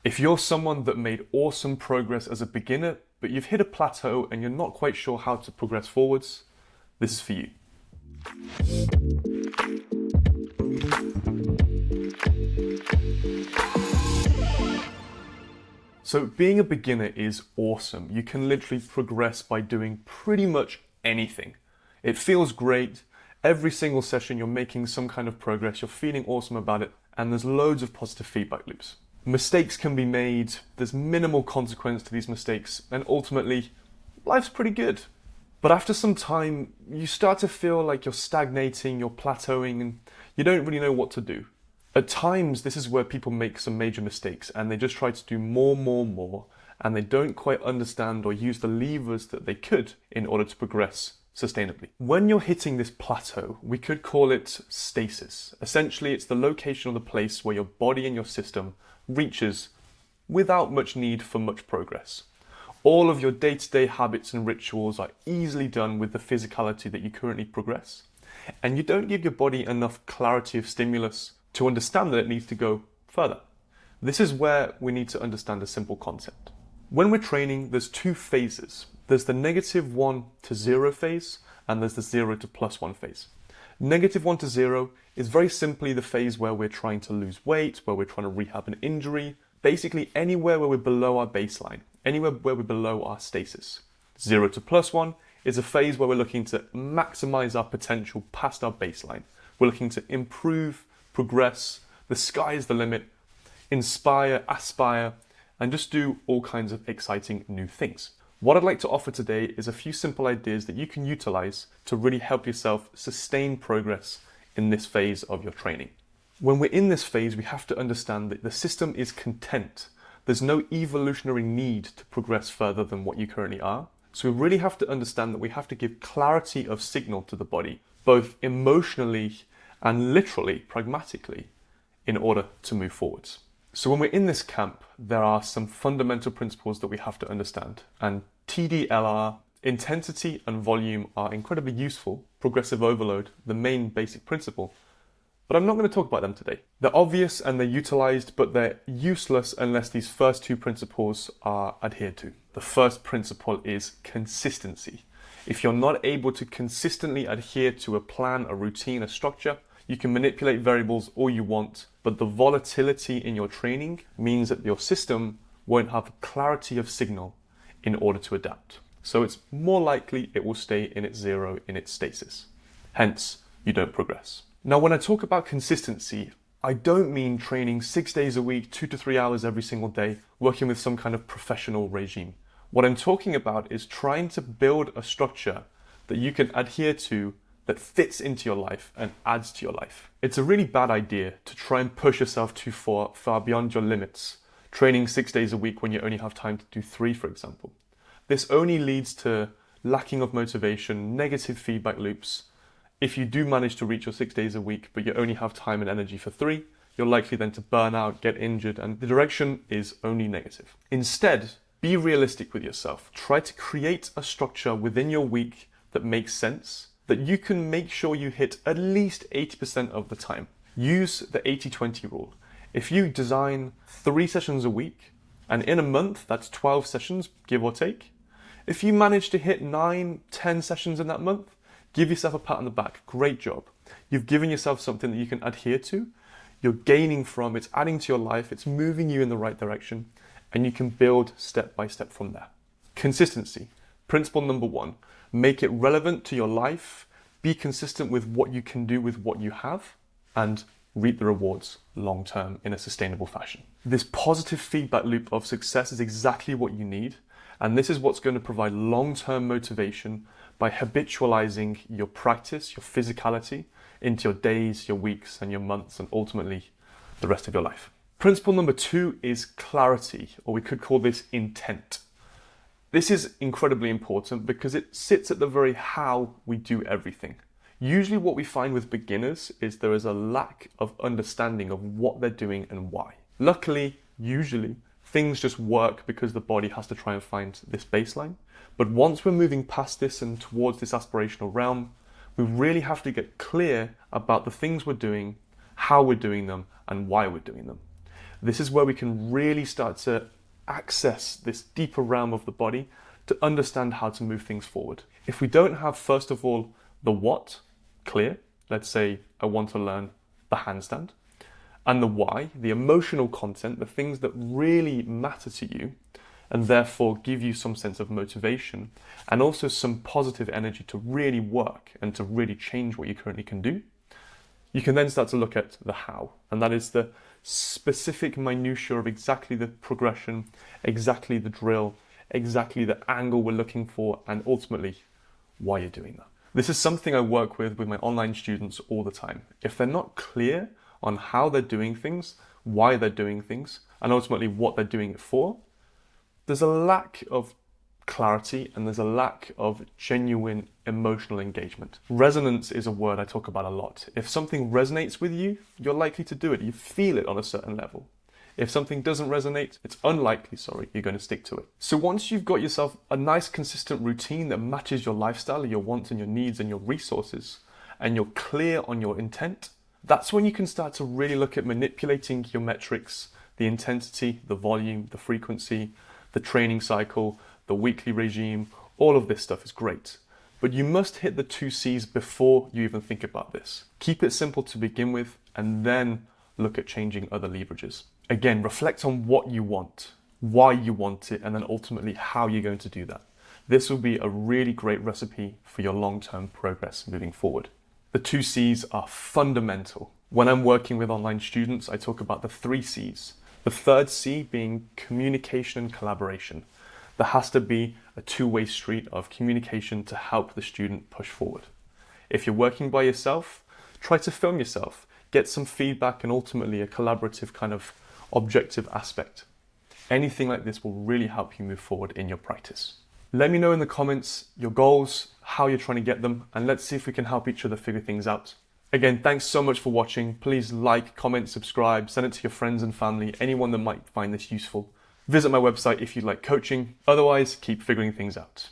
If you're someone that made awesome progress as a beginner, but you've hit a plateau and you're not quite sure how to progress forwards, this is for you. So being a beginner is awesome. You can literally progress by doing pretty much anything. It feels great. Every single session you're making some kind of progress, you're feeling awesome about it, and there's loads of positive feedback loops. Mistakes can be made, there's minimal consequence to these mistakes, and ultimately, life's pretty good. But after some time, you start to feel like you're stagnating, you're plateauing, and you don't really know what to do. At times, this is where people make some major mistakes and they just try to do more, and they don't quite understand or use the levers that they could in order to progress sustainably. When you're hitting this plateau, we could call it stasis. Essentially, it's the location or the place where your body and your system reaches without much need for much progress. All of your day-to-day habits and rituals are easily done with the physicality that you currently progress, and you don't give your body enough clarity of stimulus to understand that it needs to go further. This is where we need to understand a simple concept. When we're training, there's two phases. There's the -1 to 0 phase, and there's the 0 to +1 phase. -1 to 0 is very simply the phase where we're trying to lose weight, where we're trying to rehab an injury, basically anywhere where we're below our baseline, anywhere where we're below our stasis. 0 to +1 is a phase where we're looking to maximize our potential past our baseline. We're looking to improve, progress, the sky is the limit, inspire, aspire, and just do all kinds of exciting new things. What I'd like to offer today is a few simple ideas that you can utilize to really help yourself sustain progress in this phase of your training. When we're in this phase, we have to understand that the system is content. There's no evolutionary need to progress further than what you currently are. So we really have to understand that we have to give clarity of signal to the body, both emotionally and literally, pragmatically, in order to move forwards. So when we're in this camp, there are some fundamental principles that we have to understand. And TDLR, intensity and volume, are incredibly useful. Progressive overload, the main basic principle. But I'm not going to talk about them today. They're obvious and they're utilized, but they're useless unless these first two principles are adhered to. The first principle is consistency. If you're not able to consistently adhere to a plan, a routine, a structure, you can manipulate variables all you want, but the volatility in your training means that your system won't have clarity of signal in order to adapt. So it's more likely it will stay in its 0, in its stasis. Hence, you don't progress. Now, when I talk about consistency, I don't mean training 6 days a week, 2 to 3 hours every single day, working with some kind of professional regime. What I'm talking about is trying to build a structure that you can adhere to that fits into your life and adds to your life. It's a really bad idea to try and push yourself too far beyond your limits, training 6 days a week when you only have time to do 3, for example. This only leads to lacking of motivation, negative feedback loops. If you do manage to reach your 6 days a week, but you only have time and energy for 3, you're likely then to burn out, get injured, and the direction is only negative. Instead, be realistic with yourself. Try to create a structure within your week that makes sense, that you can make sure you hit at least 80% of the time. Use the 80-20 rule. If you design 3 sessions a week, and in a month, that's 12 sessions, give or take. If you manage to hit 9, 10 sessions in that month, give yourself a pat on the back. Great job. You've given yourself something that you can adhere to. You're gaining from, it's adding to your life, it's moving you in the right direction, and you can build step by step from there. Consistency. Principle number 1. Make it relevant to your life, be consistent with what you can do with what you have, and reap the rewards long term in a sustainable fashion. This positive feedback loop of success is exactly what you need, and this is what's going to provide long-term motivation by habitualizing your practice, your physicality, into your days, your weeks, and your months, and ultimately the rest of your life. Principle number 2 is clarity, or we could call this intent. This is incredibly important because it sits at the very how we do everything. Usually what we find with beginners is there is a lack of understanding of what they're doing and why. Luckily, usually, things just work because the body has to try and find this baseline. But once we're moving past this and towards this aspirational realm, we really have to get clear about the things we're doing, how we're doing them, and why we're doing them. This is where we can really start to access this deeper realm of the body to understand how to move things forward. If we don't have, first of all, the what clear, let's say I want to learn the handstand, and the why, the emotional content, the things that really matter to you, and therefore give you some sense of motivation, and also some positive energy to really work and to really change what you currently can do, you can then start to look at the how, and that is the specific minutiae of exactly the progression, exactly the drill, exactly the angle we're looking for, and ultimately why you're doing that. This is something I work with my online students all the time. If they're not clear on how they're doing things, why they're doing things, and ultimately what they're doing it for, there's a lack of clarity and there's a lack of genuine emotional engagement. Resonance is a word I talk about a lot. If something resonates with you, you're likely to do it. You feel it on a certain level. If something doesn't resonate, it's unlikely, you're going to stick to it. So once you've got yourself a nice consistent routine that matches your lifestyle, your wants and your needs and your resources, and you're clear on your intent, that's when you can start to really look at manipulating your metrics, the intensity, the volume, the frequency, the training cycle, the weekly regime. All of this stuff is great. But you must hit the 2 C's before you even think about this. Keep it simple to begin with, and then look at changing other leverages. Again, reflect on what you want, why you want it, and then ultimately how you're going to do that. This will be a really great recipe for your long-term progress moving forward. The 2 C's are fundamental. When I'm working with online students, I talk about the 3 C's. The third C being communication and collaboration. There has to be a two-way street of communication to help the student push forward. If you're working by yourself, try to film yourself, get some feedback, and ultimately a collaborative kind of objective aspect. Anything like this will really help you move forward in your practice. Let me know in the comments your goals, how you're trying to get them, and let's see if we can help each other figure things out. Again, thanks so much for watching. Please like, comment, subscribe, send it to your friends and family, anyone that might find this useful. Visit my website if you'd like coaching. Otherwise, keep figuring things out.